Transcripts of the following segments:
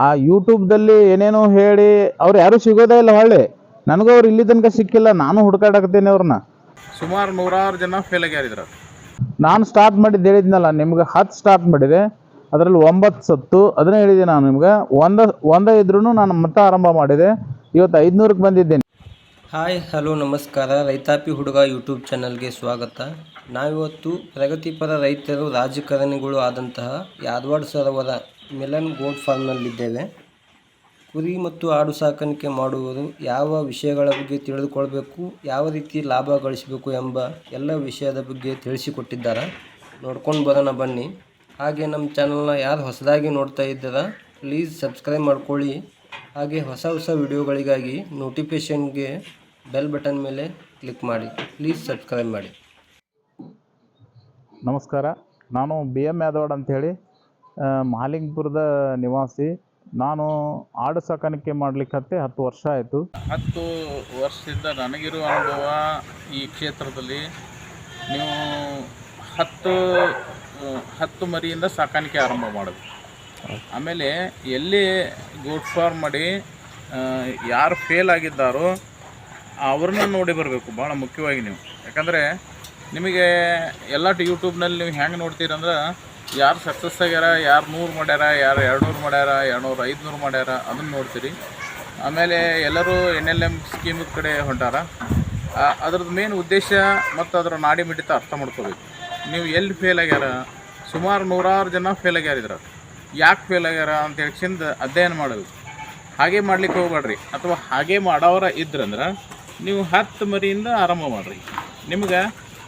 ಆ ಯೂಟ್ಯೂಬ್ದಲ್ಲಿ ಏನೇನೋ ಹೇಳಿ ಅವ್ರು ಯಾರು ಸಿಗೋದೇ ಇಲ್ಲ. ಹೊಳ್ಳಿ ನನಗೂ ಅವ್ರು ಇಲ್ಲಿ ತನಕ ಸಿಕ್ಕಿಲ್ಲ. ನಾನು ಹುಡ್ಕಾಡಕತ್ತೀನಿ ಅವ್ರನ್ನ. ಸುಮಾರು ನೂರಾರು ಜನ ಫೇಲ್ ಆಗ್ಯಾರಿದ್ರು. ನಾನು ಸ್ಟಾರ್ಟ್ ಮಾಡಿದ್ದು ಹೇಳಿದ್ನಲ್ಲ ನಿಮ್ಗೆ, 10 ಸ್ಟಾರ್ಟ್ ಮಾಡಿದೆ, ಅದರಲ್ಲಿ 9 ಸತ್ತು. ಅದನ್ನೇ ಹೇಳಿದೆ ನಾನು ನಿಮ್ಗೆ. ಒಂದೇ ಇದ್ರೂ ನಾನು ಮತ್ತೆ ಆರಂಭ ಮಾಡಿದೆ. ಇವತ್ತು 500ಕ್ಕೆ ಬಂದಿದ್ದೇನೆ. ಹಾಯ್ ಹಲೋ ನಮಸ್ಕಾರ. ರೈತಾಪಿ ಹುಡುಗ ಯೂಟ್ಯೂಬ್ ಚಾನಲ್ಗೆ ಸ್ವಾಗತ. ನಾವಿವತ್ತು ಪ್ರಗತಿಪರ ರೈತರು ರಾಜಕಾರಣಿಗಳು ಆದಂತಹ ಯಾದವಾಡ ಸರ್ ಅವರ ಮಿಲನ್ ಗೋಟ್ ಫಾರ್ಮ್ನಲ್ಲಿದ್ದೇವೆ. ಕುರಿ ಮತ್ತು ಆಡು ಸಾಕಾಣಿಕೆ ಮಾಡುವವರು ಯಾವ ವಿಷಯಗಳ ಬಗ್ಗೆ ತಿಳಿದುಕೊಳ್ಬೇಕು, ಯಾವ ರೀತಿ ಲಾಭ ಗಳಿಸಬೇಕು ಎಂಬ ಎಲ್ಲ ವಿಷಯದ ಬಗ್ಗೆ ತಿಳಿಸಿಕೊಟ್ಟಿದ್ದಾರೆ. ನೋಡ್ಕೊಂಡು ಬರೋಣ ಬನ್ನಿ. ಹಾಗೆ ನಮ್ಮ ಚಾನಲ್ನ ಯಾರು ಹೊಸದಾಗಿ ನೋಡ್ತಾ ಇದ್ದೀರಾ ಪ್ಲೀಸ್ ಸಬ್ಸ್ಕ್ರೈಬ್ ಮಾಡ್ಕೊಳ್ಳಿ. ಹಾಗೆ ಹೊಸ ವಿಡಿಯೋಗಳಿಗಾಗಿ ನೋಟಿಫಿಕೇಷನ್ಗೆ ಬೆಲ್ ಬಟನ್ ಮೇಲೆ ಕ್ಲಿಕ್ ಮಾಡಿ. ಪ್ಲೀಸ್ ಸಬ್ಸ್ಕ್ರೈಬ್ ಮಾಡಿ. ನಮಸ್ಕಾರ. ನಾನು BM ಯಾದವಾಡ ಅಂಥೇಳಿ ಮಹಾಲಿಂಗಪುರದ ನಿವಾಸಿ. ನಾನು ಆಡು ಸಾಕಾಣಿಕೆ ಮಾಡಲಿಕ್ಕೆ 10 ವರ್ಷ ಆಯಿತು. 10 ವರ್ಷದಿಂದ ನನಗಿರುವ ಅನುಭವ ಈ ಕ್ಷೇತ್ರದಲ್ಲಿ, ನೀವು 10 ಮರಿಯಿಂದ ಸಾಕಾಣಿಕೆ ಆರಂಭ ಮಾಡೋದು. ಆಮೇಲೆ ಎಲ್ಲಿ ಗೋಟ್ ಫಾರ್ಮ್ ಮಾಡಿ ಯಾರು ಫೇಲ್ ಆಗಿದ್ದಾರೋ ಅವ್ರನ್ನ ನೋಡಿ ಬರಬೇಕು, ಭಾಳ ಮುಖ್ಯವಾಗಿ ನೀವು. ಯಾಕಂದರೆ ನಿಮಗೆ ಎಲ್ಲ ಯೂಟ್ಯೂಬ್ನಲ್ಲಿ ನೀವು ಹೆಂಗೆ ನೋಡ್ತೀರಂದ್ರೆ ಯಾರು ಸಕ್ಸಸ್ ಆಗ್ಯಾರ, ಯಾರು 100 ಮಾಡ್ಯಾರ, ಯಾರು 200 ಮಾಡ್ಯಾರ, 200 500 ಮಾಡ್ಯಾರ, ಅದನ್ನು ನೋಡ್ತೀರಿ. ಆಮೇಲೆ ಎಲ್ಲರೂ NLM ಸ್ಕೀಮ್ ಕಡೆ ಹೊಂಟಾರ. ಅದ್ರದ್ದು ಮೇನ್ ಉದ್ದೇಶ ಮತ್ತು ಅದರ ನಾಡಿ ಮಿಡಿತ ಅರ್ಥ ಮಾಡ್ಕೋಬೇಕು. ನೀವು ಎಲ್ಲಿ ಫೇಲ್ ಆಗ್ಯಾರ, ಸುಮಾರು ನೂರಾರು ಜನ ಫೇಲ್ ಆಗ್ಯಾರಿದ್ರು. ಯಾಕೆ ಫೇಲ್ ಆಗ್ಯಾರ ಅಂತ ಹೇಳ್ಕೊಂಡು ಅಧ್ಯಯನ ಮಾಡಬೇಕು. ಹಾಗೆ ಮಾಡ್ಲಿಕ್ಕೆ ಹೋಗ್ಬೇಡ್ರಿ. ಅಥವಾ ಹಾಗೆ ಮಾಡೋರ ಇದ್ರಂದ್ರೆ ನೀವು 10 ಮರಿಯಿಂದ ಆರಂಭ ಮಾಡಿರಿ. ನಿಮ್ಗೆ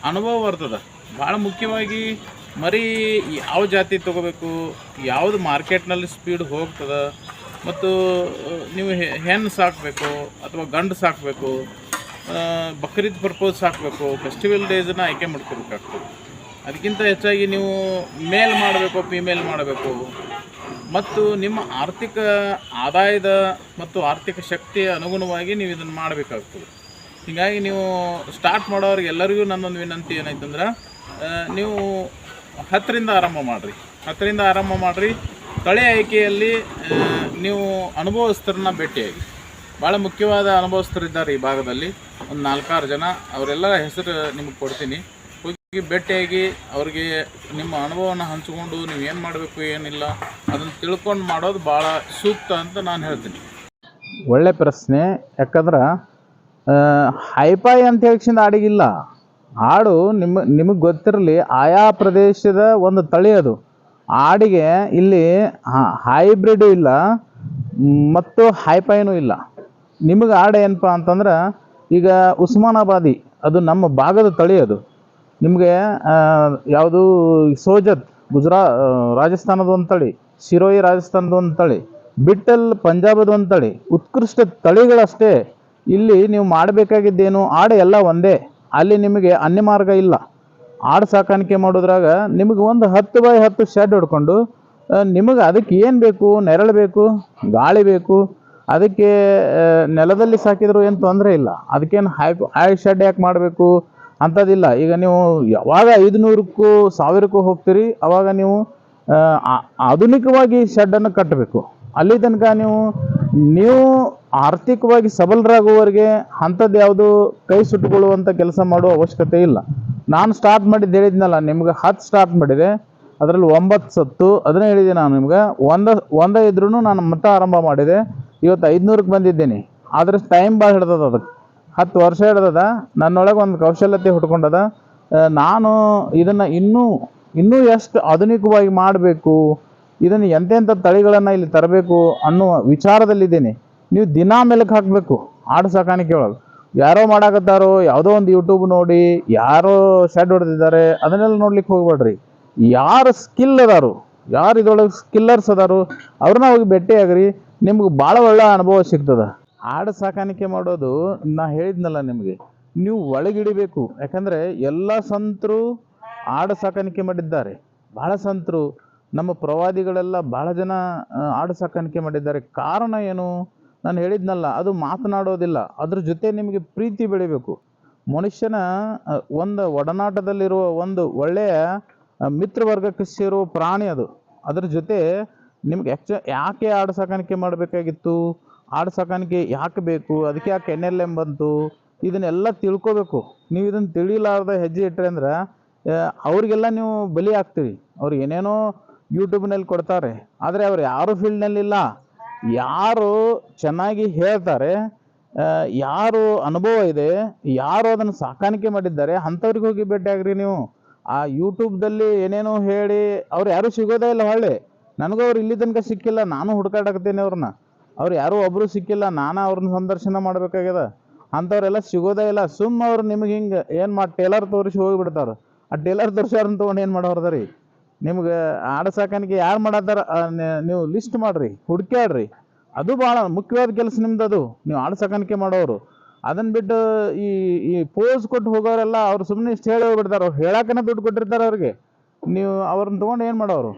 ಅನುಭವ ಬರ್ತದೆ. ಭಾಳ ಮುಖ್ಯವಾಗಿ ಮರಿ ಯಾವ ಜಾತಿ ತೊಗೋಬೇಕು, ಯಾವುದು ಮಾರ್ಕೆಟ್ನಲ್ಲಿ ಸ್ಪೀಡ್ ಹೋಗ್ತದೆ, ಮತ್ತು ನೀವು ಹೆಣ್ಣು ಸಾಕಬೇಕು ಅಥವಾ ಗಂಡು ಸಾಕಬೇಕು, ಬಕ್ರೀದ್ ಪರ್ಪೋಸ್ ಸಾಕಬೇಕು, ಫೆಸ್ಟಿವಲ್ ಡೇಸನ್ನು ಆಯ್ಕೆ ಮಾಡ್ಕೋಬೇಕಾಗ್ತದೆ. ಅದಕ್ಕಿಂತ ಹೆಚ್ಚಾಗಿ ನೀವು ಮೇಲ್ ಮಾಡಬೇಕು, ಫಿಮೇಲ್ ಮಾಡಬೇಕು, ಮತ್ತು ನಿಮ್ಮ ಆರ್ಥಿಕ ಆದಾಯದ ಮತ್ತು ಆರ್ಥಿಕ ಶಕ್ತಿಯ ಅನುಗುಣವಾಗಿ ನೀವು ಇದನ್ನು ಮಾಡಬೇಕಾಗ್ತದೆ. ಹೀಗಾಗಿ ನೀವು ಸ್ಟಾರ್ಟ್ ಮಾಡೋರಿಗೆ ಎಲ್ಲರಿಗೂ ನನ್ನೊಂದು ವಿನಂತಿ ಏನಾಯ್ತಂದ್ರೆ, ನೀವು 10ರಿಂದ ಆರಂಭ ಮಾಡಿರಿ. 10ರಿಂದ ಆರಂಭ ಮಾಡಿರಿ. ತಳಿ ಆಯ್ಕೆಯಲ್ಲಿ ನೀವು ಅನುಭವಸ್ಥರನ್ನ ಭೇಟಿಯಾಗಿ. ಭಾಳ ಮುಖ್ಯವಾದ ಅನುಭವಸ್ಥರಿದ್ದಾರೆ ಈ ಭಾಗದಲ್ಲಿ, ಒಂದು 4-6 ಜನ. ಅವರೆಲ್ಲರ ಹೆಸರು ನಿಮಗೆ ಕೊಡ್ತೀನಿ. ಹೋಗಿ ಭೇಟಿಯಾಗಿ ಅವ್ರಿಗೆ ನಿಮ್ಮ ಅನುಭವನ ಹಂಚಿಕೊಂಡು ನೀವು ಏನು ಮಾಡಬೇಕು ಏನಿಲ್ಲ ಅದನ್ನು ತಿಳ್ಕೊಂಡು ಮಾಡೋದು ಭಾಳ ಸೂಕ್ತ ಅಂತ ನಾನು ಹೇಳ್ತೀನಿ. ಒಳ್ಳೆ ಪ್ರಶ್ನೆ. ಯಾಕಂದ್ರೆ ಹೈಫೈ ಅಂತ ಹೇಳ್ಕೊಂಡು ಆಡಿಗಿಲ್ಲ. ಆಡು ನಿಮಗೆ ಗೊತ್ತಿರಲಿ, ಆಯಾ ಪ್ರದೇಶದ ಒಂದು ತಳಿ ಅದು. ಆಡಿಗೆ ಇಲ್ಲಿ ಹೈಬ್ರಿಡ್ ಇಲ್ಲ ಮತ್ತು ಹೈಫೈನೂ ಇಲ್ಲ. ನಿಮಗೆ ಆಡು ಏನಪ್ಪ ಅಂತಂದ್ರೆ, ಈಗ ಉಸ್ಮಾನಾಬಾದಿ ಅದು ನಮ್ಮ ಭಾಗದ ತಳಿ. ಅದು ನಿಮಗೆ ಯಾವುದು ಸೋಜತ್ ರಾಜಸ್ಥಾನದ ಒಂದು ತಳಿ, ಸಿರೋಯಿ ರಾಜಸ್ಥಾನದ ಒಂದು ತಳಿ, ಬಿಟ್ಟಲ್ ಪಂಜಾಬದ ಒಂದು ತಳಿ, ಉತ್ಕೃಷ್ಟ ತಳಿಗಳಷ್ಟೇ. ಇಲ್ಲಿ ನೀವು ಮಾಡಬೇಕಾಗಿದ್ದೇನು, ಆಡು ಎಲ್ಲ ಒಂದೇ. ಅಲ್ಲಿ ನಿಮಗೆ ಅನ್ಯ ಮಾರ್ಗ ಇಲ್ಲ. ಆಡು ಸಾಕಾಣಿಕೆ ಮಾಡೋದ್ರಾಗ ನಿಮಗೆ ಒಂದು 10x10 ಶೆಡ್ ಹೊಡ್ಕೊಂಡು, ನಿಮಗೆ ಅದಕ್ಕೆ ಏನು ಬೇಕು, ನೆರಳು ಬೇಕು, ಗಾಳಿ ಬೇಕು. ಅದಕ್ಕೆ ನೆಲದಲ್ಲಿ ಸಾಕಿದ್ರು ಏನು ತೊಂದರೆ ಇಲ್ಲ. ಅದಕ್ಕೇನು ಹೈ ಶೆಡ್ ಯಾಕೆ ಮಾಡಬೇಕು ಅಂಥದ್ದಿಲ್ಲ. ಈಗ ನೀವು ಯಾವಾಗ 500ಕ್ಕೂ 1000ಕ್ಕೂ ಹೋಗ್ತೀರಿ, ಆವಾಗ ನೀವು ಆಧುನಿಕವಾಗಿ ಶೆಡ್ಡನ್ನು ಕಟ್ಟಬೇಕು. ಅಲ್ಲಿ ತನಕ ನೀವು ಆರ್ಥಿಕವಾಗಿ ಸಬಲರಾಗುವವರೆಗೆ ಅಂಥದ್ದು ಯಾವುದು ಕೈ ಸುಟ್ಟುಕೊಳ್ಳುವಂಥ ಕೆಲಸ ಮಾಡುವ ಅವಶ್ಯಕತೆ ಇಲ್ಲ. ನಾನು ಸ್ಟಾರ್ಟ್ ಮಾಡಿದ್ದು ಹೇಳಿದ್ನಲ್ಲ ನಿಮ್ಗೆ, 10 ಸ್ಟಾರ್ಟ್ ಮಾಡಿದೆ, ಅದರಲ್ಲಿ 9 ಸತ್ತು. ಅದನ್ನೇ ಹೇಳಿದೆ ನಾನು ನಿಮ್ಗೆ. ಒಂದೇ ಇದ್ರೂ ನಾನು ಮತ್ತೆ ಆರಂಭ ಮಾಡಿದೆ. ಇವತ್ತು 500ಕ್ಕೆ ಬಂದಿದ್ದೇನೆ. ಆದರೆ ಟೈಮ್ ಭಾಳ ಹಿಡ್ದದ. ಅದಕ್ಕೆ 10 ವರ್ಷ ಹಿಡ್ದದ. ನನ್ನೊಳಗೆ ಒಂದು ಕೌಶಲ್ಯತೆ ಹುಟ್ಕೊಂಡದ. ನಾನು ಇದನ್ನು ಇನ್ನೂ ಎಷ್ಟು ಆಧುನಿಕವಾಗಿ ಮಾಡಬೇಕು, ಇದನ್ನು ಎಂತೆಂಥ ತಳಿಗಳನ್ನು ಇಲ್ಲಿ ತರಬೇಕು ಅನ್ನುವ ವಿಚಾರದಲ್ಲಿದ್ದೇನೆ. ನೀವು ದಿನಾ ಮೆಲುಕು ಹಾಕಬೇಕು ಆಡು ಸಾಕಾಣಿಕೆ ಒಳಗೆ. ಯಾರೋ ಮಾಡಾಕತ್ತಾರೋ, ಯಾವುದೋ ಒಂದು ಯೂಟ್ಯೂಬ್ ನೋಡಿ ಯಾರೋ ಶೆಡ್ ಹೊಡೆದಿದ್ದಾರೆ, ಅದನ್ನೆಲ್ಲ ನೋಡ್ಲಿಕ್ಕೆ ಹೋಗ್ಬೇಡ್ರಿ. ಯಾರು ಸ್ಕಿಲ್ ಅದಾರು, ಯಾರು ಇದ್ರೊಳಗೆ ಸ್ಕಿಲ್ಲರ್ಸ್ ಅದಾರು, ಅವ್ರನ್ನ ಹೋಗಿ ಭೇಟಿಯಾಗ್ರಿ. ನಿಮ್ಗೆ ಭಾಳ ಒಳ್ಳೆ ಅನುಭವ ಸಿಗ್ತದೆ. ಆಡು ಸಾಕಾಣಿಕೆ ಮಾಡೋದು ನಾ ಹೇಳಿದ್ನಲ್ಲ ನಿಮಗೆ, ನೀವು ಒಳಗಿಡಿಬೇಕು. ಯಾಕಂದರೆ ಎಲ್ಲ ಸಂತರು ಆಡು ಸಾಕಾಣಿಕೆ ಮಾಡಿದ್ದಾರೆ. ಭಾಳ ಸಂತರು, ನಮ್ಮ ಪ್ರವಾದಿಗಳೆಲ್ಲ ಭಾಳ ಜನ ಆಡು ಸಾಕಾಣಿಕೆ ಮಾಡಿದ್ದಾರೆ. ಕಾರಣ ಏನು? ನಾನು ಹೇಳಿದ್ನಲ್ಲ, ಅದು ಮಾತನಾಡೋದಿಲ್ಲ. ಅದ್ರ ಜೊತೆ ನಿಮಗೆ ಪ್ರೀತಿ ಬೆಳಿಬೇಕು. ಮನುಷ್ಯನ ಒಂದು ಒಡನಾಟದಲ್ಲಿರುವ ಒಂದು ಒಳ್ಳೆಯ ಮಿತ್ರವರ್ಗಕ್ಕೆ ಸೇರುವ ಪ್ರಾಣಿ ಅದು. ಅದ್ರ ಜೊತೆ ನಿಮ್ಗೆ ಯಾಕೆ ಆಡು ಸಾಕಾಣಿಕೆ ಮಾಡಬೇಕಾಗಿತ್ತು, ಆಡು ಸಾಕಾಣಿಕೆ ಯಾಕೆ ಬೇಕು, ಅದಕ್ಕೆ ಯಾಕೆ NLM ಬಂತು, ಇದನ್ನೆಲ್ಲ ತಿಳ್ಕೊಬೇಕು. ನೀವು ಇದನ್ನು ತಿಳಿಲಾರ್ದ ಹೆಜ್ಜೆ ಇಟ್ಟರೆ ಅಂದ್ರೆ ಅವ್ರಿಗೆಲ್ಲ ನೀವು ಬಲಿ ಆಗ್ತೀರಿ. ಅವ್ರು ಏನೇನೋ ಯೂಟ್ಯೂಬ್ನಲ್ಲಿ ಕೊಡ್ತಾರೆ, ಆದರೆ ಅವ್ರು ಯಾರು ಫೀಲ್ಡ್ನಲ್ಲಿಲ್ಲ. ಯಾರು ಚೆನ್ನಾಗಿ ಹೇಳ್ತಾರೆ, ಯಾರು ಅನುಭವ ಇದೆ, ಯಾರು ಅದನ್ನು ಸಾಕಾಣಿಕೆ ಮಾಡಿದ್ದಾರೆ ಅಂಥವ್ರಿಗೆ ಹೋಗಿ ಭೇಟಿಯಾಗ್ರಿ ನೀವು. ಆ ಯೂಟ್ಯೂಬ್ದಲ್ಲಿ ಏನೇನೋ ಹೇಳಿ ಅವ್ರು ಯಾರೂ ಸಿಗೋದೇ ಇಲ್ಲ. ಹೊಳ್ಳಿ ನನಗೂ ಅವ್ರು ಇಲ್ಲಿ ತನಕ ಸಿಕ್ಕಿಲ್ಲ, ನಾನು ಹುಡುಕಾಡಕತ್ತೀನಿ ಅವ್ರನ್ನ. ಅವ್ರು ಯಾರೂ ಒಬ್ಬರು ಸಿಕ್ಕಿಲ್ಲ, ನಾನು ಅವ್ರನ್ನ ಸಂದರ್ಶನ ಮಾಡಬೇಕಾಗ್ಯದ. ಅಂಥವ್ರೆಲ್ಲ ಸಿಗೋದೇ ಇಲ್ಲ. ಅವ್ರು ನಿಮಗೆ ಹಿಂಗೆ ಏನು ಟೇಲರ್ ತೋರಿಸಿ ಹೋಗಿಬಿಡ್ತಾರೆ. ಆ ಟೇಲರ್ ತೋರಿಸೋರನ್ನ ತೊಗೊಂಡು ಏನು ಮಾಡೋರ್ದ ರೀ? ನಿಮ್ಗೆ ಆಡು ಸಾಕಾಣಿಕೆ ಯಾರು ಮಾಡತ್ತಾರ ನೀವು ಲಿಸ್ಟ್ ಮಾಡಿರಿ, ಹುಡುಕ್ಯಾಡ್ರಿ. ಅದು ಭಾಳ ಮುಖ್ಯವಾದ ಕೆಲಸ ನಿಮ್ದು. ಅದು ನೀವು ಆಡು ಸಾಕಾಣಿಕೆ ಮಾಡೋರು. ಅದನ್ನು ಬಿಟ್ಟು ಈ ಪೋಸ್ ಕೊಟ್ಟು ಹೋಗೋರೆಲ್ಲ ಅವ್ರು ಸುಮ್ಮನೆ ಇಷ್ಟು ಹೇಳಿ ಹೋಗ್ಬಿಡ್ತಾರೆ. ಅವ್ರು ಹೇಳಕ್ಕನೇ ದುಡ್ಡು ಕೊಟ್ಟಿರ್ತಾರೆ ಅವ್ರಿಗೆ. ನೀವು ಅವ್ರನ್ನ ತೊಗೊಂಡು ಏನು ಮಾಡೋರು?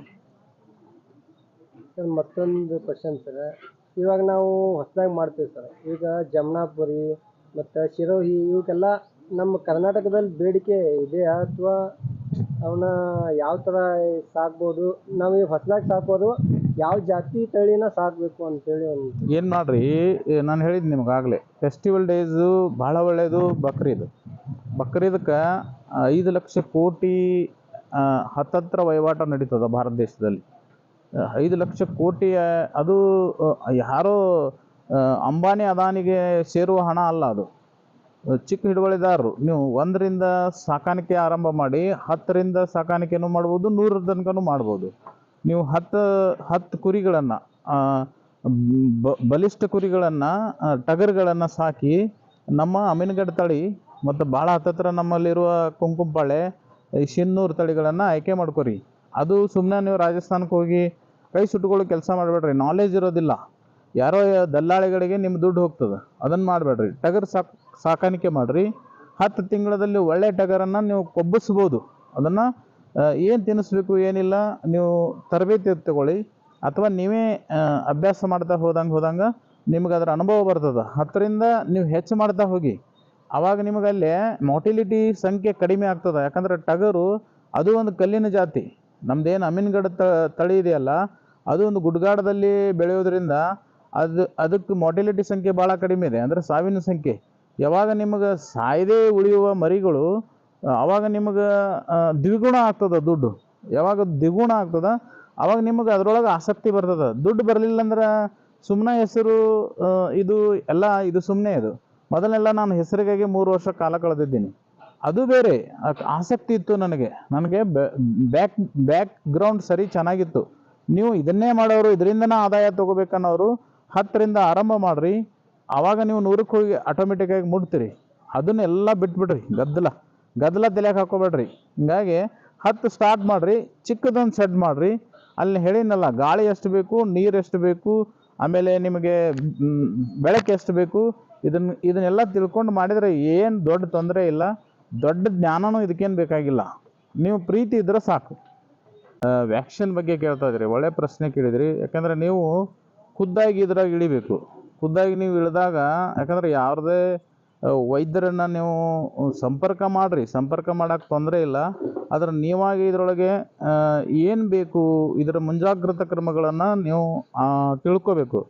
ಸರ್ ಮತ್ತೊಂದು ಕ್ವಶನ್ ಸರ್, ಇವಾಗ ನಾವು ಹೊಸದಾಗಿ ಮಾಡ್ತೀವಿ ಸರ್. ಈಗ ಜಮ್ನಾಪುರಿ ಮತ್ತು ಶಿರೋಹಿ ಇವಕ್ಕೆಲ್ಲ ನಮ್ಮ ಕರ್ನಾಟಕದಲ್ಲಿ ಬೇಡಿಕೆ ಇದೆಯಾ, ಅಥವಾ ಅವನ್ನ ಯಾವ ಥರ ಸಾಕ್ಬೋದು? ನಾವು ಈಗ ಹೊಸದಾಗಿ ಸಾಕೋದು ಯಾವ ಜಾತಿ ತಳಿನ ಸಾಕಬೇಕು ಅಂತೇಳಿ ಒಂದು ಏನು ಮಾಡ್ರಿ, ನಾನು ಹೇಳಿದ್ದು ನಿಮ್ಗಾಗಲೇ, ಫೆಸ್ಟಿವಲ್ ಡೇಸು ಭಾಳ ಒಳ್ಳೆಯದು. ಬಕ್ರೀದಕ್ಕೆ 5 ಲಕ್ಷ ಕೋಟಿ ಹತ್ತತ್ರ ವಹಿವಾಟು ನಡೀತದೆ ಭಾರತ ದೇಶದಲ್ಲಿ. 5 ಲಕ್ಷ ಕೋಟಿ ಅದು ಯಾರೋ ಅಂಬಾನಿ ಅದಾನಿಗೆ ಸೇರುವ ಹಣ ಅಲ್ಲ. ಅದು ಚಿಕ್ಕ ಹಿಡುವಳಿದಾರರು. ನೀವು 1ರಿಂದ ಸಾಕಾಣಿಕೆ ಆರಂಭ ಮಾಡಿ 10ರಿಂದ ಸಾಕಾಣಿಕೆನೂ ಮಾಡ್ಬೋದು, 100 ತನಕನೂ ಮಾಡ್ಬೋದು. ನೀವು 10 ಕುರಿಗಳನ್ನು, ಬಲಿಷ್ಠ ಕುರಿಗಳನ್ನು, ಟಗರುಗಳನ್ನು ಸಾಕಿ ನಮ್ಮ ಅಮೀನ್ಗಢ ತಳಿ ಮತ್ತು ಭಾಳ ಹತ್ತತ್ರ ನಮ್ಮಲ್ಲಿರುವ ಕುಂಕುಂಪಾಳೆ, ಶಿನ್ನೂರು ತಳಿಗಳನ್ನು ಆಯ್ಕೆ ಮಾಡ್ಕೊರಿ. ಅದು ಸುಮ್ಮನೆ ನೀವು ರಾಜಸ್ಥಾನಕ್ಕೆ ಹೋಗಿ ಕೈ ಸುಟ್ಕೊಳ್ಳೋ ಕೆಲಸ ಮಾಡಬೇಡ್ರಿ. ನಾಲೆಜ್ ಇರೋದಿಲ್ಲ, ಯಾರೋ ದಲ್ಲಾಳಿಗಳಿಗೆ ನಿಮ್ಮ ದುಡ್ಡು ಹೋಗ್ತದೆ. ಅದನ್ನು ಮಾಡಬೇಡ್ರಿ. ಟಗರು ಸಾಕಾಣಿಕೆ ಮಾಡಿರಿ. 10 ತಿಂಗಳಲ್ಲಿ ಒಳ್ಳೆ ಟಗರನ್ನು ನೀವು ಕೊಬ್ಬಿಸ್ಬೋದು. ಅದನ್ನು ಏನು ತಿನ್ನಿಸ್ಬೇಕು ಏನಿಲ್ಲ ನೀವು ತರಬೇತಿ ತಗೊಳ್ಳಿ, ಅಥವಾ ನೀವೇ ಅಭ್ಯಾಸ ಮಾಡ್ತಾ ಹೋದಂಗೆ ನಿಮ್ಗೆ ಅದರ ಅನುಭವ ಬರ್ತದೆ. 10ರಿಂದ ನೀವು ಹೆಚ್ಚು ಮಾಡ್ತಾ ಹೋಗಿ. ಆವಾಗ ನಿಮಗಲ್ಲೇ ಮೊಟಿಲಿಟಿ ಸಂಖ್ಯೆ ಕಡಿಮೆ ಆಗ್ತದೆ. ಯಾಕಂದರೆ ಟಗರು ಅದು ಒಂದು ಕಲ್ಲಿನ ಜಾತಿ. ನಮ್ಮದೇನು ಅಮೀನ್ಗಢ ತಳಿ ಇದೆಯಲ್ಲ, ಅದು ಒಂದು ಗುಡ್ಗಾಡದಲ್ಲಿ ಬೆಳೆಯೋದ್ರಿಂದ ಅದಕ್ಕೆ ಮೊಟಿಲಿಟಿ ಸಂಖ್ಯೆ ಭಾಳ ಕಡಿಮೆ ಇದೆ, ಅಂದರೆ ಸಾವಿನ ಸಂಖ್ಯೆ. ಯಾವಾಗ ನಿಮಗೆ ಸಾಯದೇ ಉಳಿಯುವ ಮರಿಗಳು, ಆವಾಗ ನಿಮಗೆ ದ್ವಿಗುಣ ಆಗ್ತದೆ ದುಡ್ಡು. ಯಾವಾಗ ದ್ವಿಗುಣ ಆಗ್ತದೆ ಆವಾಗ ನಿಮಗೆ ಅದರೊಳಗೆ ಆಸಕ್ತಿ ಬರ್ತದೆ. ದುಡ್ಡು ಬರಲಿಲ್ಲ ಅಂದ್ರೆ ಸುಮ್ಮನೆ ಹೆಸರು, ಇದು ಸುಮ್ಮನೆ. ಇದು ಮೊದಲೆಲ್ಲ ನಾನು ಹೆಸರಿಗಾಗಿ 3 ವರ್ಷ ಕಾಲ ಕಳೆದಿದ್ದೀನಿ. ಅದು ಬೇರೆ. ಆಸಕ್ತಿ ಇತ್ತು ನನಗೆ ಬ್ಯಾಕ್ ಗ್ರೌಂಡ್ ಸರಿ ಚೆನ್ನಾಗಿತ್ತು. ನೀವು ಇದನ್ನೇ ಮಾಡೋರು, ಇದರಿಂದನೇ ಆದಾಯ ತೊಗೋಬೇಕನ್ನೋರು 10ರಿಂದ ಆರಂಭ ಮಾಡಿರಿ. ಆವಾಗ ನೀವು 100ಕ್ಕೆ ಹೋಗಿ ಆಟೋಮೆಟಿಕ್ಕಾಗಿ ಮುಟ್ತೀರಿ. ಅದನ್ನೆಲ್ಲ ಬಿಟ್ಬಿಡ್ರಿ. ಗದ್ದಲ ತಲೆಗೆ ಹಾಕೋಬೇಡ್ರಿ. ಹಿಂಗಾಗಿ 10 ಸ್ಟಾರ್ಟ್ ಮಾಡಿರಿ, ಚಿಕ್ಕದೊಂದು ಸೆಟ್ ಮಾಡಿರಿ. ಅಲ್ಲಿ ಹೇಳಿನಲ್ಲ, ಗಾಳಿ ಎಷ್ಟು ಬೇಕು, ನೀರು ಎಷ್ಟು ಬೇಕು, ಆಮೇಲೆ ನಿಮಗೆ ಬೆಳಕು ಎಷ್ಟು ಬೇಕು, ಇದನ್ನೆಲ್ಲ ತಿಳ್ಕೊಂಡು ಮಾಡಿದರೆ ಏನು ದೊಡ್ಡ ತೊಂದರೆ ಇಲ್ಲ. ದೊಡ್ಡ ಜ್ಞಾನನೂ ಇದಕ್ಕೇನು ಬೇಕಾಗಿಲ್ಲ. ನೀವು ಪ್ರೀತಿ ಇದ್ರೆ ಸಾಕು. ವ್ಯಾಕ್ಸಿನ್ ಬಗ್ಗೆ ಕೇಳ್ತಾ ಇದ್ರಿ, ಒಳ್ಳೆ ಪ್ರಶ್ನೆ ಕೇಳಿದ್ರಿ. ಯಾಕಂದರೆ ನೀವು ಖುದ್ದಾಗಿ ಇದ್ರಾಗ ಇಳಿಬೇಕು. ಖುದ್ದಾಗಿ ನೀವು ಇಳಿದಾಗ, ಯಾಕಂದರೆ ಯಾವುದೇ ವೈದ್ಯರನ್ನು ನೀವು ಸಂಪರ್ಕ ಮಾಡಿರಿ. ಸಂಪರ್ಕ ಮಾಡೋಕ್ಕೆ ತೊಂದರೆ ಇಲ್ಲ. ಆದರೆ ನೀವಾಗಿ ಇದರೊಳಗೆ ಏನು ಬೇಕು, ಇದರ ಮುಂಜಾಗ್ರತಾ ಕ್ರಮಗಳನ್ನು ನೀವು ತಿಳ್ಕೋಬೇಕು.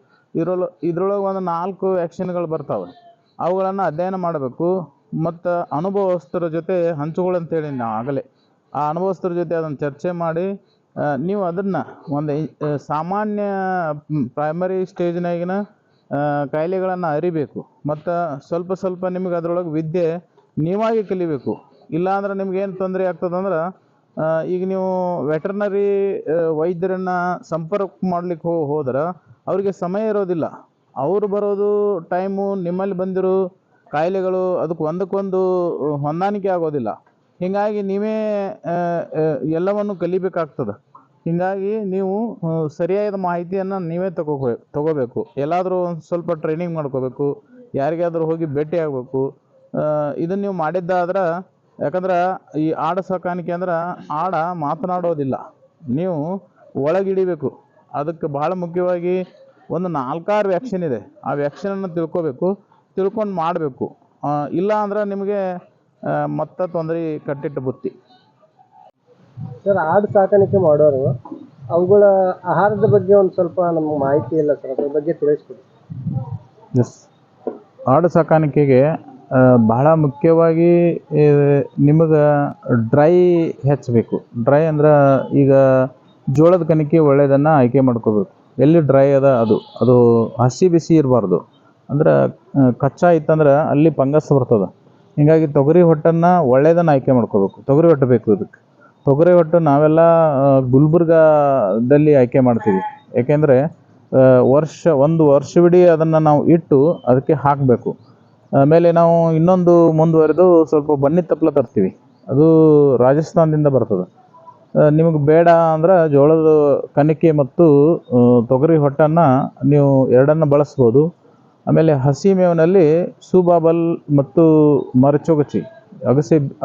ಇದರೊಳಗೆ ಒಂದು 4 ವ್ಯಾಕ್ಸಿನ್ಗಳು ಬರ್ತಾವೆ. ಅವುಗಳನ್ನು ಅಧ್ಯಯನ ಮಾಡಬೇಕು. ಮತ್ತು ಅನುಭವಸ್ಥರ ಜೊತೆ ಹಂಚ್ಕೊಳ್ಳಂತೇಳಿ ನಾವು ಆಗಲೇ ಆ ಅನುಭವಸ್ಥರ ಜೊತೆ ಅದನ್ನು ಚರ್ಚೆ ಮಾಡಿ ನೀವು ಅದನ್ನು ಒಂದು ಸಾಮಾನ್ಯ ಪ್ರೈಮರಿ ಸ್ಟೇಜ್ನಾಗಿನ ಕಾಯಿಲೆಗಳನ್ನು ಅರಿಬೇಕು. ಮತ್ತು ಸ್ವಲ್ಪ ನಿಮಗೆ ಅದರೊಳಗೆ ವಿದ್ಯೆ ನೀವಾಗಿ ಕಲಿಬೇಕು. ಇಲ್ಲಾಂದ್ರೆ ನಿಮ್ಗೇನು ತೊಂದರೆ ಆಗ್ತದಂದ್ರೆ, ಈಗ ನೀವು ವೆಟರ್ನರಿ ವೈದ್ಯರನ್ನು ಸಂಪರ್ಕ ಮಾಡ್ಲಿಕ್ಕೆ ಹೋದ್ರೆ ಅವರಿಗೆ ಸಮಯ ಇರೋದಿಲ್ಲ. ಅವರು ಬರೋದು ಟೈಮು, ನಿಮ್ಮಲ್ಲಿ ಬಂದಿರೋ ಕಾಯಿಲೆಗಳು ಅದಕ್ಕೆ ಒಂದಕ್ಕೊಂದು ಹೊಂದಾಣಿಕೆ ಆಗೋದಿಲ್ಲ. ಹೀಗಾಗಿ ನೀವೇ ಎಲ್ಲವನ್ನು ಕಲಿಬೇಕಾಗ್ತದೆ. ಹೀಗಾಗಿ ನೀವು ಸರಿಯಾದ ಮಾಹಿತಿಯನ್ನು ನೀವೇ ತಗೋಬೇಕು. ಎಲ್ಲಾದರೂ ಒಂದು ಸ್ವಲ್ಪ ಟ್ರೈನಿಂಗ್ ಮಾಡ್ಕೋಬೇಕು, ಯಾರಿಗಾದರೂ ಹೋಗಿ ಭೇಟಿ ಆಗಬೇಕು. ಇದನ್ನು ನೀವು ಮಾಡಿದ್ದಾದ್ರೆ, ಯಾಕಂದ್ರೆ ಈ ಆಡು ಸಾಕಾಣಿಕೆ ಅಂದ್ರೆ ಆಡ ಮಾತನಾಡೋದಿಲ್ಲ, ನೀವು ಒಳಗಿಡಿಬೇಕು. ಅದಕ್ಕೆ ಭಾಳ ಮುಖ್ಯವಾಗಿ ಒಂದು 4-6 ವ್ಯಾಕ್ಸಿನ್ ಇದೆ. ಆ ವ್ಯಾಕ್ಸಿನನ್ನು ತಿಳ್ಕೊಂಡು ಮಾಡಬೇಕು. ಇಲ್ಲ ಅಂದ್ರೆ ನಿಮಗೆ ಮತ್ತೆ ತೊಂದರೆ ಕಟ್ಟಿಟ್ಟು ಬುತ್ತಿ. ಸರ್, ಆಡು ಸಾಕಾಣಿಕೆ ಮಾಡೋರು ಅವುಗಳ ಆಹಾರದ ಬಗ್ಗೆ ಒಂದು ಸ್ವಲ್ಪ ನಮ್ಗೆ ಮಾಹಿತಿ ಇಲ್ಲ ಸರ್, ಅದ್ರ ಬಗ್ಗೆ ತಿಳಿಸ್ಕೊಡಿ. ಎಸ್, ಆಡು ಸಾಕಾಣಿಕೆಗೆ ಬಹಳ ಮುಖ್ಯವಾಗಿ ನಿಮಗೆ ಡ್ರೈ ಹೆಚ್ಚಬೇಕು. ಡ್ರೈ ಅಂದ್ರೆ ಈಗ ಜೋಳದ ಕಣಿಕೆ ಒಳ್ಳೆಯದನ್ನು ಆಯ್ಕೆ ಮಾಡ್ಕೋಬೇಕು. ಎಲ್ಲಿ ಡ್ರೈ ಅದ ಅದು ಹಸಿ ಬಿಸಿ ಇರಬಾರ್ದು. ಅಂದ್ರೆ ಕಚ್ಚಾ ಇತ್ತಂದ್ರೆ ಅಲ್ಲಿ ಫಂಗಸ್ ಬರ್ತದೆ. ಹೀಗಾಗಿ ತೊಗರಿ ಹೊಟ್ಟನ್ನು ಒಳ್ಳೆಯದನ್ನು ಆಯ್ಕೆ ಮಾಡ್ಕೋಬೇಕು. ತೊಗರಿ ಹೊಟ್ಟು ಬೇಕು ಇದಕ್ಕೆ. ತೊಗರಿ ಹೊಟ್ಟು ನಾವೆಲ್ಲ ಗುಲ್ಬರ್ಗದಲ್ಲಿ ಆಯ್ಕೆ ಮಾಡ್ತೀವಿ. ಏಕೆಂದರೆ ಒಂದು ವರ್ಷವಿಡೀ ಅದನ್ನು ನಾವು ಇಟ್ಟು ಅದಕ್ಕೆ ಹಾಕಬೇಕು. ಆಮೇಲೆ ನಾವು ಇನ್ನೊಂದು ಮುಂದುವರೆದು ಸ್ವಲ್ಪ ಬನ್ನಿ ತಪ್ಪಲ ತರ್ತೀವಿ. ಅದು ರಾಜಸ್ಥಾನದಿಂದ ಬರ್ತದೆ. ನಿಮಗೆ ಬೇಡ ಅಂದ್ರೆ ಜೋಳದ ಕಣಿಕೆ ಮತ್ತು ತೊಗರಿ ಹೊಟ್ಟನ್ನು ನೀವು ಎರಡನ್ನು ಬಳಸ್ಬೋದು. ಆಮೇಲೆ ಹಸಿ ಮೇವಿನಲ್ಲಿ ಸೂಬಾಬಲ್ ಮತ್ತು ಮರಚೊಗಚಿ,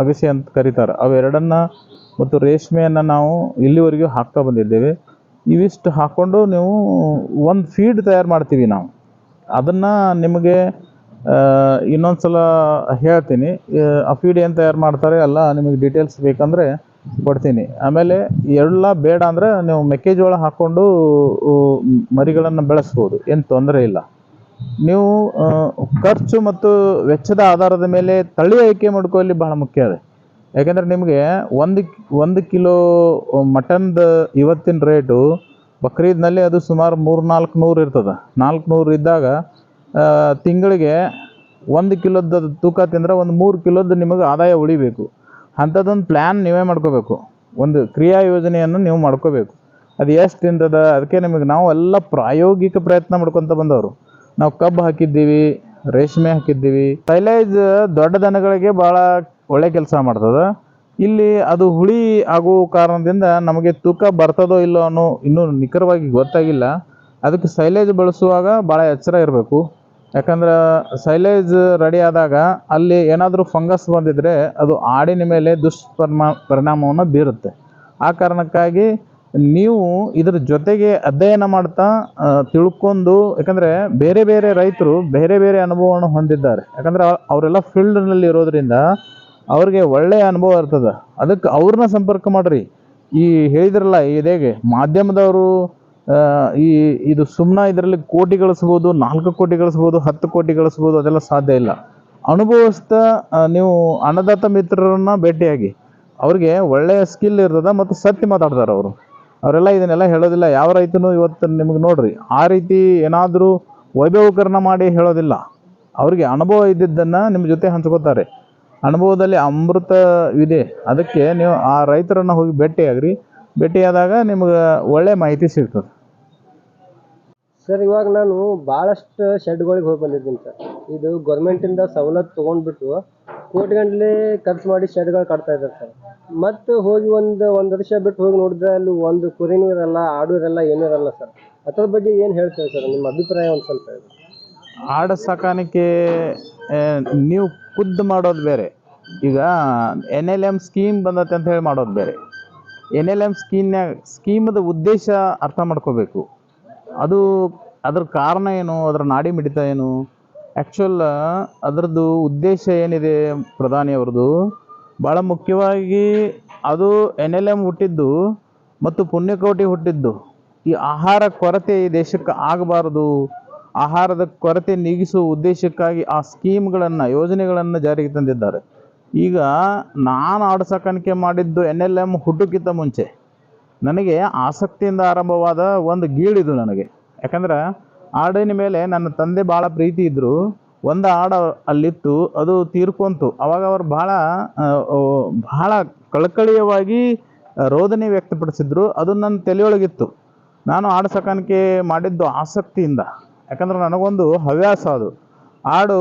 ಅಗಸೆ ಅಂತ ಕರೀತಾರೆ, ಅವೆರಡನ್ನು ಮತ್ತು ರೇಷ್ಮೆಯನ್ನು ನಾವು ಇಲ್ಲಿವರೆಗೂ ಹಾಕ್ತಾ ಬಂದಿದ್ದೇವೆ. ಇವಿಷ್ಟು ಹಾಕ್ಕೊಂಡು ನೀವು ಒಂದು ಫೀಡ್ ತಯಾರು ಮಾಡ್ತೀವಿ ನಾವು. ಅದನ್ನು ನಿಮಗೆ ಇನ್ನೊಂದು ಸಲ ಹೇಳ್ತೀನಿ. ಆ ಫೀಡ್ ಏನು ತಯಾರು ಮಾಡ್ತಾರೆ ಎಲ್ಲ ನಿಮಗೆ ಡೀಟೇಲ್ಸ್ ಬೇಕಂದರೆ ಕೊಡ್ತೀನಿ. ಆಮೇಲೆ ಎಲ್ಲ ಬೇಡ ಅಂದರೆ ನೀವು ಮೆಕ್ಕೆಜೋಳ ಹಾಕ್ಕೊಂಡು ಮರಿಗಳನ್ನು ಬೆಳೆಸ್ಬೋದು, ಏನು ತೊಂದರೆ ಇಲ್ಲ. ನೀವು ಖರ್ಚು ಮತ್ತು ವೆಚ್ಚದ ಆಧಾರದ ಮೇಲೆ ತಳಿ ಆಯ್ಕೆ ಮಾಡ್ಕೊಳ್ಳಿ ಬಹಳ ಮುಖ್ಯ ಅದೇ. ಯಾಕೆಂದರೆ ನಿಮಗೆ ಒಂದು ಕಿಲೋ ಮಟನ್ದು ಇವತ್ತಿನ ರೇಟು ಬಕ್ರೀದ್ನಲ್ಲಿ ಅದು ಸುಮಾರು 300-400 ಇರ್ತದೆ. 400 ಇದ್ದಾಗ ತಿಂಗಳಿಗೆ 1 ಕಿಲೋದ ತೂಕ ತಿಂದರೆ ಒಂದು 3 ಕಿಲೋದ ನಿಮಗೆ ಆದಾಯ ಉಳಿಬೇಕು. ಅಂಥದ್ದೊಂದು ಪ್ಲ್ಯಾನ್ ನೀವೇ ಮಾಡ್ಕೋಬೇಕು. ಒಂದು ಕ್ರಿಯಾ ಯೋಜನೆಯನ್ನು ನೀವು ಮಾಡ್ಕೋಬೇಕು. ಅದು ಎಷ್ಟು ತಿಂತದ, ಅದಕ್ಕೆ ನಾವು ಎಲ್ಲ ಪ್ರಾಯೋಗಿಕ ಪ್ರಯತ್ನ ಮಾಡ್ಕೊತ ಬಂದವರು. ನಾವು ಕಬ್ಬು ಹಾಕಿದ್ದೀವಿ, ರೇಷ್ಮೆ ಹಾಕಿದ್ದೀವಿ. ಸೈಲೇಜ್ ದೊಡ್ಡ ದನಗಳಿಗೆ ಭಾಳ ಒಳ್ಳೆ ಕೆಲಸ ಮಾಡ್ತದೆ. ಇಲ್ಲಿ ಅದು ಹುಳಿ ಆಗೋ ಕಾರಣದಿಂದ ನಮಗೆ ತೂಕ ಬರ್ತದೋ ಇಲ್ಲೋ ಅನ್ನೋ ಇನ್ನೂ ನಿಖರವಾಗಿ ಗೊತ್ತಾಗಿಲ್ಲ. ಅದಕ್ಕೆ ಸೈಲೇಜ್ ಬಳಸುವಾಗ ಭಾಳ ಎಚ್ಚರ ಇರಬೇಕು. ಯಾಕಂದ್ರೆ ಸೈಲೇಜ್ ರೆಡಿ ಆದಾಗ ಅಲ್ಲಿ ಏನಾದರೂ ಫಂಗಸ್ ಬಂದಿದ್ದರೆ ಅದು ಆಡಿನ ಮೇಲೆ ಪರಿಣಾಮವನ್ನು ಬೀರುತ್ತೆ. ಆ ಕಾರಣಕ್ಕಾಗಿ ನೀವು ಇದ್ರ ಜೊತೆಗೆ ಅಧ್ಯಯನ ಮಾಡ್ತಾ ತಿಳ್ಕೊಂಡು, ಯಾಕಂದರೆ ಬೇರೆ ಬೇರೆ ರೈತರು ಬೇರೆ ಬೇರೆ ಅನುಭವವನ್ನು ಹೊಂದಿದ್ದಾರೆ. ಯಾಕಂದರೆ ಅವರೆಲ್ಲ ಫೀಲ್ಡ್ನಲ್ಲಿ ಇರೋದ್ರಿಂದ ಅವ್ರಿಗೆ ಒಳ್ಳೆಯ ಅನುಭವ ಇರ್ತದೆ. ಅದಕ್ಕೆ ಅವ್ರನ್ನ ಸಂಪರ್ಕ ಮಾಡಿರಿ. ಈ ಹೇಳಿದ್ರಲ್ಲ ಇದೇಗೆ ಮಾಧ್ಯಮದವರು ಇದು ಸುಮ್ಮನೆ ಇದರಲ್ಲಿ ಕೋಟಿ ಗಳಿಸ್ಬೋದು, 4 ಕೋಟಿ ಗಳಿಸ್ಬೋದು, 10 ಕೋಟಿ ಗಳಿಸ್ಬೋದು, ಅದೆಲ್ಲ ಸಾಧ್ಯ ಇಲ್ಲ. ಅನುಭವಸ್ಥ ನೀವು ಅನ್ನದಾತ ಮಿತ್ರರನ್ನ ಭೇಟಿಯಾಗಿ, ಅವ್ರಿಗೆ ಒಳ್ಳೆಯ ಸ್ಕಿಲ್ ಇರ್ತದೆ ಮತ್ತು ಸತ್ಯ ಮಾತಾಡ್ತಾರೆ ಅವರು. ಅವರೆಲ್ಲ ಇದನ್ನೆಲ್ಲ ಹೇಳೋದಿಲ್ಲ. ಯಾವ ರೈತನು ಇವತ್ತು ನಿಮಗೆ ನೋಡ್ರಿ ಆ ರೀತಿ ಏನಾದರೂ ವೈಭವೀಕರಣ ಮಾಡಿ ಹೇಳೋದಿಲ್ಲ. ಅವ್ರಿಗೆ ಅನುಭವ ಇದ್ದಿದ್ದನ್ನು ನಿಮ್ಮ ಜೊತೆ ಹಂಚ್ಕೋತಾರೆ. ಅನುಭವದಲ್ಲಿ ಅಮೃತ ಇದೆ. ಅದಕ್ಕೆ ನೀವು ಆ ರೈತರನ್ನು ಹೋಗಿ ಭೇಟಿಯಾಗ್ರಿ. ಭೇಟಿಯಾದಾಗ ನಿಮ್ಗೆ ಒಳ್ಳೆ ಮಾಹಿತಿ ಸಿಗ್ತದೆ. ಸರ್, ಇವಾಗ ನಾನು ಭಾಳಷ್ಟು ಶೆಡ್ಗಳಿಗೆ ಹೋಗಿ ಬಂದಿದ್ದೀನಿ ಸರ್. ಇದು ಗೌರ್ಮೆಂಟಿಂದ ಸವಲತ್ತು ತೊಗೊಂಡ್ಬಿಟ್ಟು ಕೋಟಿಗಟ್ಟಲೆ ಖರ್ಚು ಮಾಡಿ ಶೆಡ್ಗಳು ಕಟ್ತಾ ಇದ್ದಾರೆ ಸರ್. ಮತ್ತು ಹೋಗಿ ಒಂದು ವರ್ಷ ಬಿಟ್ಟು ಹೋಗಿ ನೋಡಿದ್ರೆ ಅಲ್ಲಿ ಒಂದು ಕುರಿನೂ ಇರಲ್ಲ, ಆಡು ಇರಲ್ಲ, ಏನೂ ಇರಲ್ಲ ಸರ್. ಅದ್ರ ಬಗ್ಗೆ ಏನು ಹೇಳ್ತಾರೆ ಸರ್, ನಿಮ್ಮ ಅಭಿಪ್ರಾಯ ಒಂದು ಸ್ವಲ್ಪ ಹೇಳಿ. ಆಡು ಸಾಕಾಣಿಕೆ ನೀವು ಖುದ್ದು ಮಾಡೋದು ಬೇರೆ. ಈಗ NLM ಸ್ಕೀಮ್ ಬಂದತ್ತೆ ಅಂತ ಹೇಳಿ ಮಾಡೋದು ಬೇರೆ. NLM ಸ್ಕೀಮದ ಉದ್ದೇಶ ಅರ್ಥ ಮಾಡ್ಕೋಬೇಕು. ಅದ್ರ ಕಾರಣ ಏನು, ಅದರ ನಾಡಿ ಮಿಡಿತ ಏನು, ಆ್ಯಕ್ಚುಲ್ ಅದರದ್ದು ಉದ್ದೇಶ ಏನಿದೆ ಪ್ರಧಾನಿಯವ್ರದ್ದು, ಭಾಳ ಮುಖ್ಯವಾಗಿ ಅದು NLM ಹುಟ್ಟಿದ್ದು ಮತ್ತು ಪುಣ್ಯಕೋಟಿ ಹುಟ್ಟಿದ್ದು ಈ ಆಹಾರ ಕೊರತೆ ಈ ದೇಶಕ್ಕೆ ಆಗಬಾರದು. ಆಹಾರದ ಕೊರತೆ ನೀಗಿಸುವ ಉದ್ದೇಶಕ್ಕಾಗಿ ಆ ಸ್ಕೀಮ್ಗಳನ್ನು, ಯೋಜನೆಗಳನ್ನು ಜಾರಿಗೆ ತಂದಿದ್ದಾರೆ. ಈಗ ನಾನು ಆಡು ಸಾಕಾಣಿಕೆ ಮಾಡಿದ್ದು NLM ಹುಟ್ಟೋಕ್ಕಿಂತ ಮುಂಚೆ ನನಗೆ ಆಸಕ್ತಿಯಿಂದ ಆರಂಭವಾದ ಒಂದು ಗೀಳಿದು ನನಗೆ. ಯಾಕಂದ್ರೆ ಆಡಿನ ಮೇಲೆ ನನ್ನ ತಂದೆ ಭಾಳ ಪ್ರೀತಿ ಇದ್ದರು. ಒಂದು ಆಡು ಅಲ್ಲಿತ್ತು, ಅದು ತೀರ್ಕೊಂತು. ಅವಾಗ ಅವರು ಭಾಳ ಕಳಕಳಿಯವಾಗಿ ರೋದನೆ ವ್ಯಕ್ತಪಡಿಸಿದ್ರು. ಅದು ನನ್ನ ತಲೆಯೊಳಗಿತ್ತು. ನಾನು ಆಡು ಸಾಕಾಣಿಕೆ ಮಾಡಿದ್ದು ಆಸಕ್ತಿಯಿಂದ. ಯಾಕಂದ್ರೆ ನನಗೊಂದು ಹವ್ಯಾಸ ಅದು. ಆಡು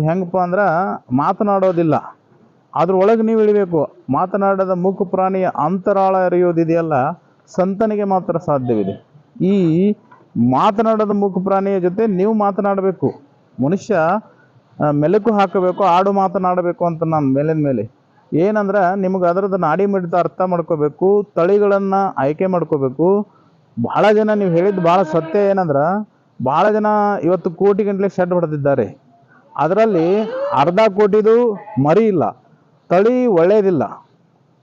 ಹೆಂಗಪ್ಪ ಅಂದ್ರೆ ಮಾತನಾಡೋದಿಲ್ಲ, ಅದ್ರೊಳಗೆ ನೀವು ಇಳಿಬೇಕು. ಮಾತನಾಡದ ಮೂಕ ಪ್ರಾಣಿಯ ಅಂತರಾಳ ಅರಿಯೋದಿದೆಯಲ್ಲ, ಸಂತನಿಗೆ ಮಾತ್ರ ಸಾಧ್ಯವಿದೆ. ಈ ಮಾತನಾಡದ ಮೂಕ ಪ್ರಾಣಿಯ ಜೊತೆ ನೀವು ಮಾತನಾಡಬೇಕು. ಮನುಷ್ಯ ಮೆಲುಕು ಹಾಕಬೇಕು, ಆಡು ಮಾತನಾಡಬೇಕು ಅಂತ ನಾನು ಮೇಲಿನ ಮೇಲೆ ಏನಂದ್ರೆ ನಿಮಗೆ ಅದರದ್ದು ನಾಡಿ ಮಿಡಿತ ಅರ್ಥ ಮಾಡ್ಕೋಬೇಕು. ತಳಿಗಳನ್ನು ಆಯ್ಕೆ ಮಾಡ್ಕೋಬೇಕು. ಭಾಳ ಜನ ನೀವು ಹೇಳಿದ್ದು ಭಾಳ ಸತ್ಯ. ಏನಂದ್ರೆ ಭಾಳ ಜನ ಇವತ್ತು ಕೋಟಿಗಟ್ಟಲೆ ಶೆಡ್ ಹೊಡೆದಿದ್ದಾರೆ. ಅದರಲ್ಲಿ 1/2 ಕೋಟಿದು ಮರಿ ಇಲ್ಲ, ತಳಿ ಒಳ್ಳೆಯದಿಲ್ಲ.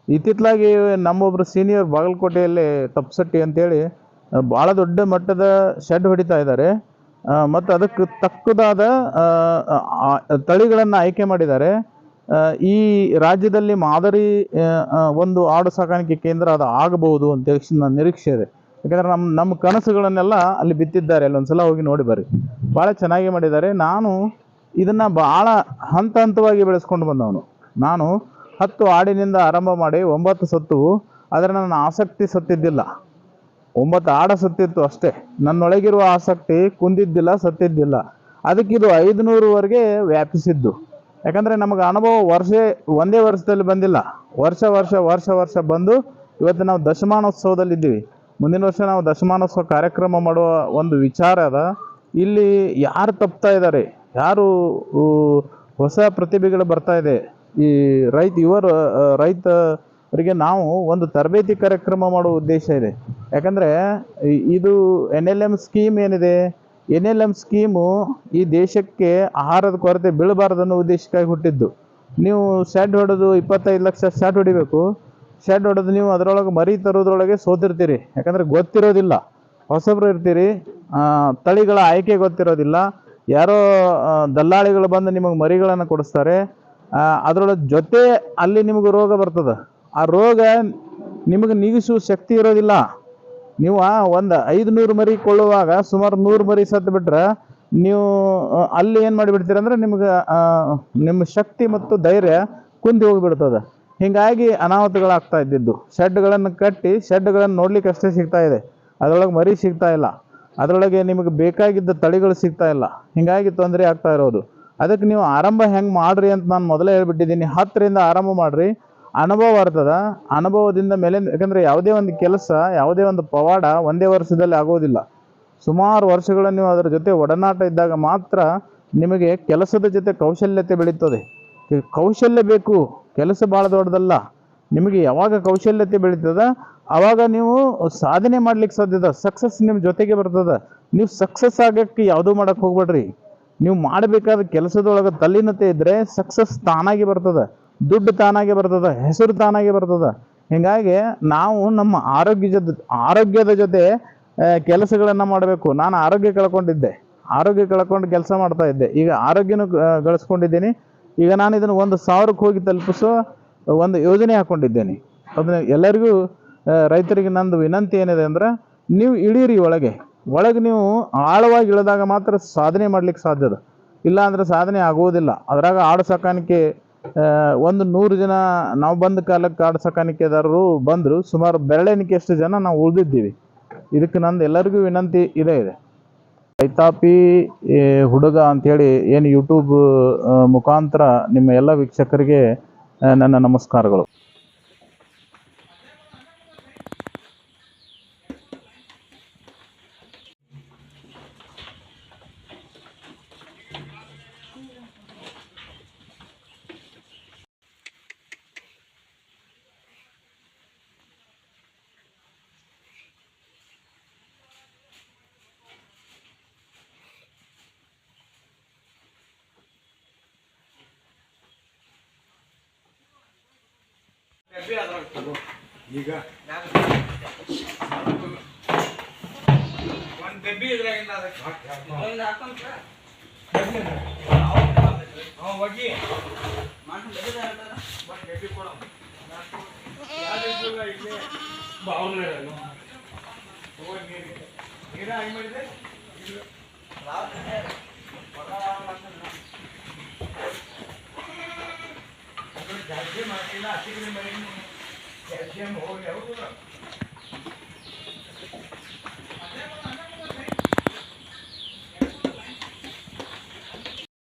ಇತ್ತಿತ್ತಲಾಗಿ ನಮ್ಮೊಬ್ಬರು ಸೀನಿಯರ್ ಬಾಗಲಕೋಟೆಯಲ್ಲಿ ತಪ್ಪಸಟ್ಟಿ ಅಂತೇಳಿ ಭಾಳ ದೊಡ್ಡ ಮಟ್ಟದ ಶೆಡ್ ಹೊಡಿತಾ ಇದ್ದಾರೆ. ಮತ್ತು ಅದಕ್ಕೆ ತಕ್ಕದಾದ ತಳಿಗಳನ್ನು ಆಯ್ಕೆ ಮಾಡಿದ್ದಾರೆ. ಈ ರಾಜ್ಯದಲ್ಲಿ ಮಾದರಿ ಒಂದು ಆಡು ಸಾಕಾಣಿಕೆ ಕೇಂದ್ರ ಅದು ಆಗಬಹುದು ಅಂತ ನನ್ನ ನಿರೀಕ್ಷೆ ಇದೆ. ಯಾಕಂದರೆ ನಮ್ಮ ಕನಸುಗಳನ್ನೆಲ್ಲ ಅಲ್ಲಿ ಬಿತ್ತಿದ್ದಾರೆ. ಅಲ್ಲಿ ಒಂದ್ಸಲ ಹೋಗಿ ನೋಡಿ ಬರ್ರಿ, ಭಾಳ ಚೆನ್ನಾಗಿ ಮಾಡಿದ್ದಾರೆ. ನಾನು ಇದನ್ನು ಭಾಳ ಹಂತ ಹಂತವಾಗಿ ಬೆಳೆಸ್ಕೊಂಡು ಬಂದವನು. ನಾನು 10 ಆಡಿನಿಂದ ಆರಂಭ ಮಾಡಿ 9 ಸತ್ತು, ಆದರೆ ನನ್ನ ಆಸಕ್ತಿ ಸತ್ತಿದ್ದಿಲ್ಲ. 9 ಆಡ ಸತ್ತಿತ್ತು ಅಷ್ಟೇ. ನನ್ನೊಳಗಿರುವ ಆಸಕ್ತಿ ಕುಂದಿದ್ದಿಲ್ಲ, ಸತ್ತಿದ್ದಿಲ್ಲ. ಅದಕ್ಕಿದು 500ವರೆಗೆ ವ್ಯಾಪಿಸಿದ್ದು. ಯಾಕಂದರೆ ನಮಗೆ ಅನುಭವ ಒಂದೇ ವರ್ಷದಲ್ಲಿ ಬಂದಿಲ್ಲ, ವರ್ಷ ಬಂದು ಇವತ್ತು ನಾವು ದಶಮಾನೋತ್ಸವದಲ್ಲಿದ್ದೀವಿ. ಮುಂದಿನ ವರ್ಷ ನಾವು ದಶಮಾನೋತ್ಸವ ಕಾರ್ಯಕ್ರಮ ಮಾಡುವ ಒಂದು ವಿಚಾರ ಅದ. ಇಲ್ಲಿ ಯಾರು ತಪ್ತಾ ಇದ್ದಾರೆ, ಯಾರು ಹೊಸ ಪ್ರತಿಭೆಗಳು ಬರ್ತಾ ಇದೆ, ಈ ರೈತರಿಗೆ ನಾವು ಒಂದು ತರಬೇತಿ ಕಾರ್ಯಕ್ರಮ ಮಾಡುವ ಉದ್ದೇಶ ಇದೆ. ಯಾಕಂದರೆ ಇದು NLM ಸ್ಕೀಮ್ ಏನಿದೆ, NLM ಸ್ಕೀಮು ಈ ದೇಶಕ್ಕೆ ಆಹಾರದ ಕೊರತೆ ಬೀಳಬಾರ್ದನ್ನೋ ಉದ್ದೇಶಕ್ಕಾಗಿ ಹುಟ್ಟಿದ್ದು. ನೀವು ಶೆಡ್ ಹೊಡೆದು 25 ಲಕ್ಷ ಶೆಡ್ ಹೊಡಿಬೇಕು. ಶೆಡ್ ಹೊಡೆದು ನೀವು ಅದರೊಳಗೆ ಮರಿ ತರೋದ್ರೊಳಗೆ ಸೋತಿರ್ತೀರಿ. ಯಾಕಂದರೆ ಗೊತ್ತಿರೋದಿಲ್ಲ, ಹೊಸಬ್ರು ಇರ್ತೀರಿ, ತಳಿಗಳ ಆಯ್ಕೆ ಗೊತ್ತಿರೋದಿಲ್ಲ. ಯಾರೋ ದಲ್ಲಾಳಿಗಳು ಬಂದು ನಿಮಗೆ ಮರಿಗಳನ್ನು ಕೊಡಿಸ್ತಾರೆ. ಅದರೊಳಗೆ ಜೊತೆ ಅಲ್ಲಿ ನಿಮಗೆ ರೋಗ ಬರ್ತದೆ. ಆ ರೋಗ ನಿಮಗೆ ನೀಗಿಸುವ ಶಕ್ತಿ ಇರೋದಿಲ್ಲ. ನೀವು ಒಂದು 500 ಮರಿ ಕೊಳ್ಳುವಾಗ ಸುಮಾರು 100 ಮರಿ ಸತ್ತು ಬಿಟ್ರೆ ನೀವು ಅಲ್ಲಿ ಏನು ಮಾಡಿಬಿಡ್ತೀರ ಅಂದರೆ ನಿಮ್ಮ ಶಕ್ತಿ ಮತ್ತು ಧೈರ್ಯ ಕುಂದಿ ಹೋಗಿಬಿಡ್ತದೆ. ಹೀಗಾಗಿ ಅನಾಹುತಗಳಾಗ್ತಾ ಇದ್ದಿದ್ದು. ಶೆಡ್ಗಳನ್ನು ಕಟ್ಟಿ ಶೆಡ್ಗಳನ್ನು ನೋಡ್ಲಿಕ್ಕೆ ಅಷ್ಟೇ ಸಿಗ್ತಾ ಇದೆ, ಅದರೊಳಗೆ ಮರಿ ಸಿಗ್ತಾ ಇಲ್ಲ, ಅದರೊಳಗೆ ನಿಮಗೆ ಬೇಕಾಗಿದ್ದ ತಳಿಗಳು ಸಿಗ್ತಾ ಇಲ್ಲ. ಹೀಗಾಗಿ ತೊಂದರೆ ಆಗ್ತಾ ಇರೋದು. ಅದಕ್ಕೆ ನೀವು ಆರಂಭ ಹೆಂಗೆ ಮಾಡಿರಿ ಅಂತ ನಾನು ಮೊದಲೇ ಹೇಳ್ಬಿಟ್ಟಿದ್ದೀನಿ. 10ರಿಂದ ಆರಂಭ ಮಾಡಿರಿ, ಅನುಭವ ಬರ್ತದೆ. ಅನುಭವದಿಂದ ಮೇಲೆ, ಯಾಕಂದರೆ ಯಾವುದೇ ಒಂದು ಕೆಲಸ, ಯಾವುದೇ ಒಂದು ಪವಾಡ ಒಂದೇ ವರ್ಷದಲ್ಲಿ ಆಗೋದಿಲ್ಲ. ಸುಮಾರು ವರ್ಷಗಳನ್ನು ನೀವು ಅದರ ಜೊತೆ ಒಡನಾಟ ಇದ್ದಾಗ ಮಾತ್ರ ನಿಮಗೆ ಕೆಲಸದ ಜೊತೆ ಕೌಶಲ್ಯತೆ ಬೆಳೀತದೆ. ಕೌಶಲ್ಯ ಬೇಕು, ಕೆಲಸ ಭಾಳ ದೊಡ್ಡದಲ್ಲ. ನಿಮಗೆ ಯಾವಾಗ ಕೌಶಲ್ಯತೆ ಬೆಳೀತದೆ ಆವಾಗ ನೀವು ಸಾಧನೆ ಮಾಡ್ಲಿಕ್ಕೆ ಸಾಧ್ಯದ, ಸಕ್ಸಸ್ ನಿಮ್ಮ ಜೊತೆಗೆ ಬರ್ತದೆ. ನೀವು ಸಕ್ಸಸ್ ಆಗೋಕ್ಕೆ ಯಾವುದೂ ಮಾಡೋಕ್ಕೆ ಹೋಗ್ಬೇಡ್ರಿ. ನೀವು ಮಾಡಬೇಕಾದ ಕೆಲಸದೊಳಗೆ ತಲ್ಲೀನತೆ ಇದ್ದರೆ ಸಕ್ಸಸ್ ತಾನಾಗಿ ಬರ್ತದೆ, ದುಡ್ಡು ತಾನಾಗಿ ಬರ್ತದೆ, ಹೆಸರು ತಾನಾಗಿ ಬರ್ತದೆ. ಹೀಗಾಗಿ ನಾವು ನಮ್ಮ ಆರೋಗ್ಯದ ಜೊತೆ ಕೆಲಸಗಳನ್ನು ಮಾಡಬೇಕು. ನಾನು ಆರೋಗ್ಯ ಕಳ್ಕೊಂಡು ಕೆಲಸ ಮಾಡ್ತಾ ಇದ್ದೆ. ಈಗ ಆರೋಗ್ಯನೂ ಗಳಿಸ್ಕೊಂಡಿದ್ದೀನಿ. ಈಗ ನಾನು ಇದನ್ನು 1,000ಕ್ಕೆ ಹೋಗಿ ತಲುಪಿಸೋ ಒಂದು ಯೋಜನೆ ಹಾಕ್ಕೊಂಡಿದ್ದೇನೆ. ಅದನ್ನ ಎಲ್ಲರಿಗೂ ರೈತರಿಗೆ ನಂದು ವಿನಂತಿ ಏನಿದೆ ಅಂದರೆ, ನೀವು ಇಳೀರಿ ಒಳಗೆ ನೀವು ಆಳವಾಗಿ ಇಳಿದಾಗ ಮಾತ್ರ ಸಾಧನೆ ಮಾಡ್ಲಿಕ್ಕೆ ಸಾಧ್ಯದ. ಇಲ್ಲ ಅಂದರೆ ಸಾಧನೆ ಆಗುವುದಿಲ್ಲ. ಅದರಾಗ ಆಡು ಸಾಕಾಣಿಕೆ ಒಂದು 100 ಜನ ನಾವು ಬಂದ ಕಾಲಕ್ಕೆ ಆಡು ಸಾಕಾಣಿಕೆದಾರರು ಬಂದರು, ಸುಮಾರು ಬೆರಳೆಣಿಕೆಯಷ್ಟು ಜನ ನಾವು ಉಳಿದಿದ್ದೀವಿ. ಇದಕ್ಕೆ ನಂದು ಎಲ್ಲರಿಗೂ ವಿನಂತಿ ಇದೆ. ರೈತಾಪಿ ಹುಡುಗ ಅಂಥೇಳಿ ಏನು ಯೂಟ್ಯೂಬ್ ಮುಖಾಂತರ ನಿಮ್ಮ ಎಲ್ಲ ವೀಕ್ಷಕರಿಗೆ ನನ್ನ ನಮಸ್ಕಾರಗಳು. ಈಗ ಒಂದು ಡಬ್ಬಿ ಇದ್ರಾಗಿಂದ ಹೋಗಿ ಡಬ್ಬಿ ಕೊಡ ಬಾವನ ನೀರ ಹಂಗೆ ಮಾಡಿದೆ ಜಾಸ್ತಿ ಮಾಡ್ತಿಲ್ಲ. ಹಸಿರು ಮರಿ ಕ್ಯಾಲ್ಸಿಯಂ ಹೋಗಿ ಯಾವುದು